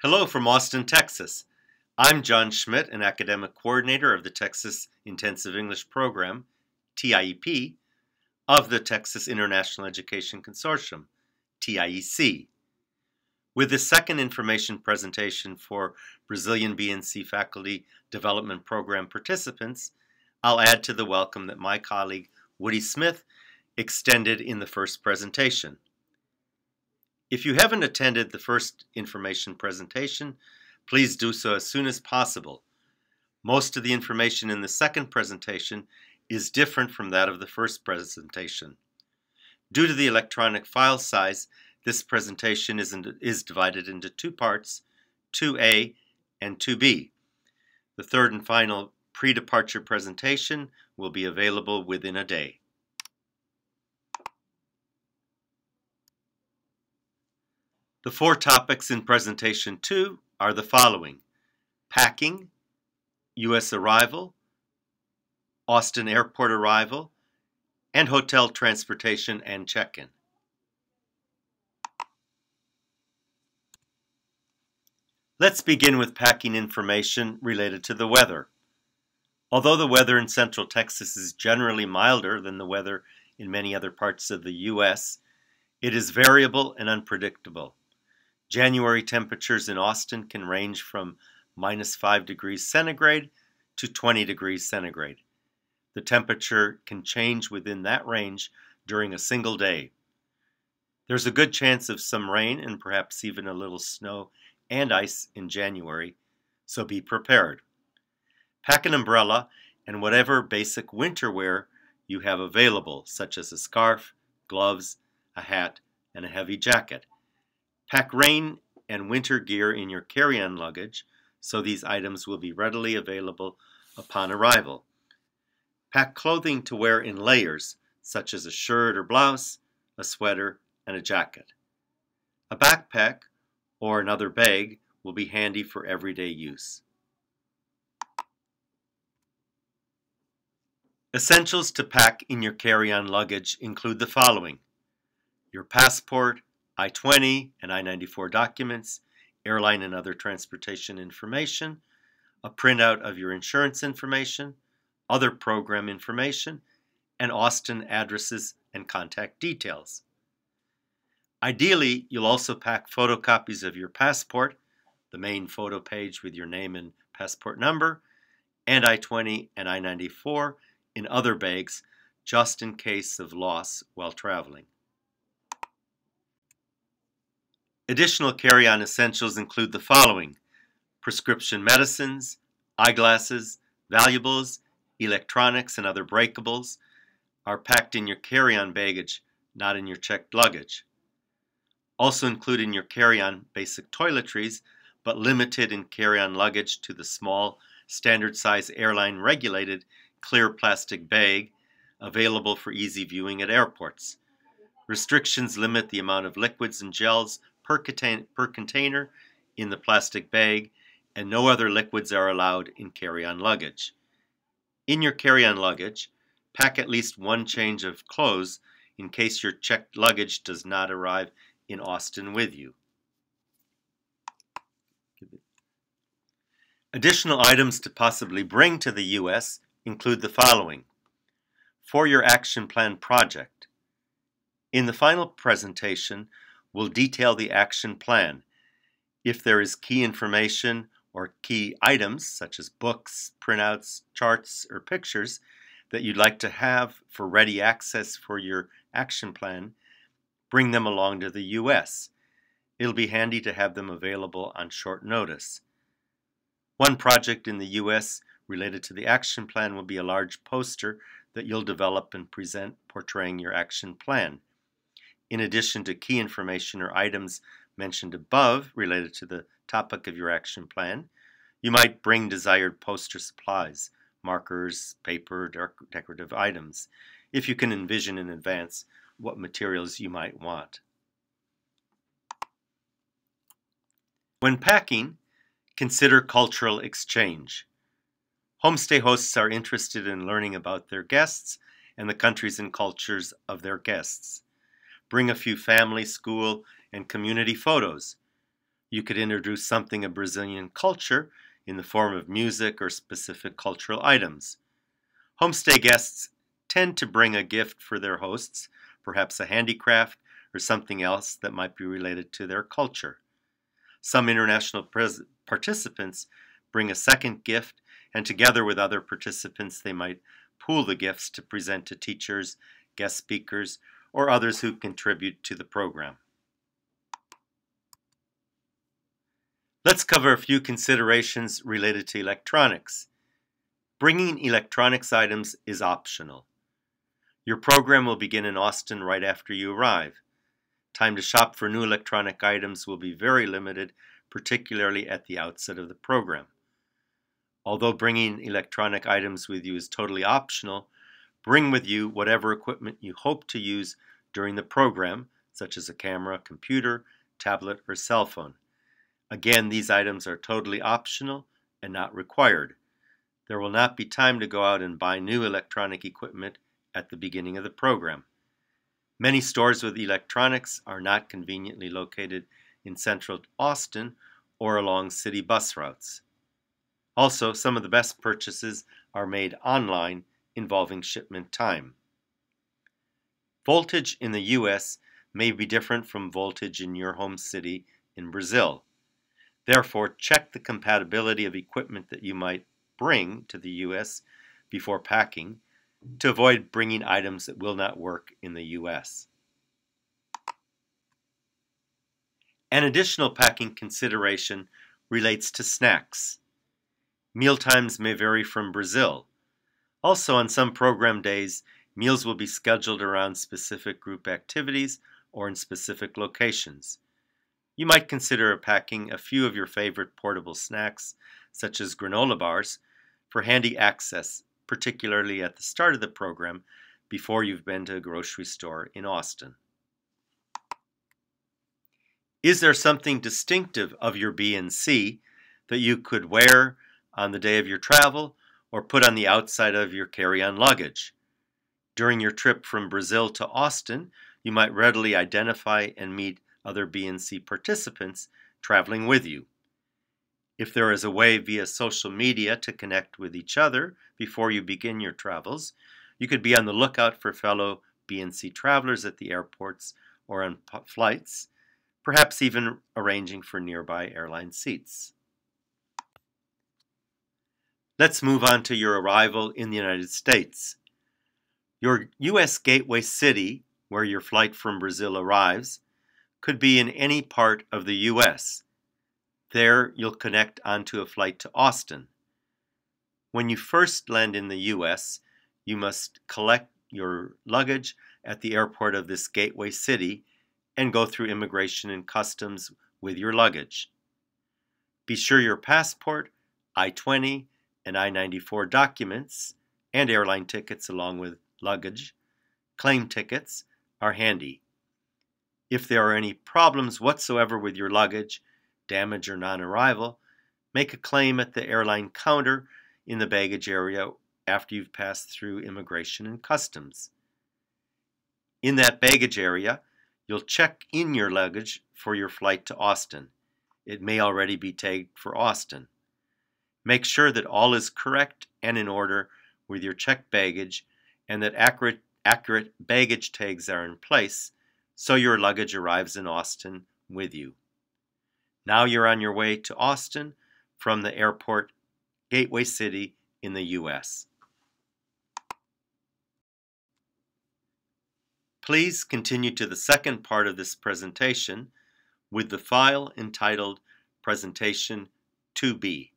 Hello from Austin, Texas. I'm John Schmidt, an academic coordinator of the Texas Intensive English Program, TIEP, of the Texas International Education Consortium, TIEC. With the second information presentation for Brazilian BNC Faculty Development Program participants, I'll add to the welcome that my colleague Woody Smith extended in the first presentation. If you haven't attended the first information presentation, please do so as soon as possible. Most of the information in the second presentation is different from that of the first presentation. Due to the electronic file size, this presentation is divided into two parts, 2A and 2B. The third and final pre-departure presentation will be available within a day. The four topics in Presentation 2 are the following: packing, U.S. arrival, Austin airport arrival, and hotel transportation and check-in. Let's begin with packing information related to the weather. Although the weather in Central Texas is generally milder than the weather in many other parts of the U.S., it is variable and unpredictable. January temperatures in Austin can range from -5 degrees centigrade to 20 degrees centigrade. The temperature can change within that range during a single day. There's a good chance of some rain and perhaps even a little snow and ice in January, so be prepared. Pack an umbrella and whatever basic winter wear you have available, such as a scarf, gloves, a hat, and a heavy jacket. Pack rain and winter gear in your carry-on luggage, so these items will be readily available upon arrival. Pack clothing to wear in layers, such as a shirt or blouse, a sweater, and a jacket. A backpack or another bag will be handy for everyday use. Essentials to pack in your carry-on luggage include the following: your passport, I-20 and I-94 documents, airline and other transportation information, a printout of your insurance information, other program information, and Austin addresses and contact details. Ideally, you'll also pack photocopies of your passport, the main photo page with your name and passport number, and I-20 and I-94 in other bags, just in case of loss while traveling. Additional carry-on essentials include the following: prescription medicines, eyeglasses, valuables, electronics, and other breakables are packed in your carry-on baggage, not in your checked luggage. Also include in your carry-on basic toiletries, but limited in carry-on luggage to the small, standard-size airline-regulated clear plastic bag available for easy viewing at airports. Restrictions limit the amount of liquids and gels per container in the plastic bag, and no other liquids are allowed in carry-on luggage. In your carry-on luggage, pack at least one change of clothes in case your checked luggage does not arrive in Austin with you. Additional items to possibly bring to the U.S. include the following: for your action plan project. In the final presentation, we'll detail the action plan. If there is key information or key items, such as books, printouts, charts, or pictures, that you'd like to have for ready access for your action plan, bring them along to the U.S. It'll be handy to have them available on short notice. One project in the U.S. related to the action plan will be a large poster that you'll develop and present portraying your action plan. In addition to key information or items mentioned above related to the topic of your action plan, you might bring desired poster supplies, markers, paper, decorative items, if you can envision in advance what materials you might want. When packing, consider cultural exchange. Homestay hosts are interested in learning about their guests and the countries and cultures of their guests. Bring a few family, school, and community photos. You could introduce something of Brazilian culture in the form of music or specific cultural items. Homestay guests tend to bring a gift for their hosts, perhaps a handicraft or something else that might be related to their culture. Some international participants bring a second gift, and together with other participants, they might pool the gifts to present to teachers, guest speakers, or others who contribute to the program. Let's cover a few considerations related to electronics. Bringing electronics items is optional. Your program will begin in Austin right after you arrive. Time to shop for new electronic items will be very limited, particularly at the outset of the program. Although bringing electronic items with you is totally optional, bring with you whatever equipment you hope to use during the program, such as a camera, computer, tablet, or cell phone. Again, these items are totally optional and not required. There will not be time to go out and buy new electronic equipment at the beginning of the program. Many stores with electronics are not conveniently located in central Austin or along city bus routes. Also, some of the best purchases are made online, involving shipment time. Voltage in the US may be different from voltage in your home city in Brazil. Therefore, check the compatibility of equipment that you might bring to the US before packing to avoid bringing items that will not work in the US. An additional packing consideration relates to snacks. Meal times may vary from Brazil. Also, on some program days, meals will be scheduled around specific group activities or in specific locations. You might consider packing a few of your favorite portable snacks, such as granola bars, for handy access, particularly at the start of the program before you've been to a grocery store in Austin. Is there something distinctive of your B&C that you could wear on the day of your travel or put on the outside of your carry-on luggage? During your trip from Brazil to Austin, you might readily identify and meet other B&C participants traveling with you. If there is a way via social media to connect with each other before you begin your travels, you could be on the lookout for fellow B&C travelers at the airports or on flights, perhaps even arranging for nearby airline seats. Let's move on to your arrival in the United States. Your U.S. gateway city, where your flight from Brazil arrives, could be in any part of the U.S. There, you'll connect onto a flight to Austin. When you first land in the U.S., you must collect your luggage at the airport of this gateway city and go through immigration and customs with your luggage. Be sure your passport, I-20, and I-94 documents, and airline tickets along with luggage, claim tickets, are handy. If there are any problems whatsoever with your luggage, damage or non-arrival, make a claim at the airline counter in the baggage area after you've passed through immigration and customs. In that baggage area, you'll check in your luggage for your flight to Austin. It may already be tagged for Austin. Make sure that all is correct and in order with your checked baggage and that accurate baggage tags are in place so your luggage arrives in Austin with you. Now you're on your way to Austin from the airport gateway city in the U.S. Please continue to the second part of this presentation with the file entitled Presentation 2B.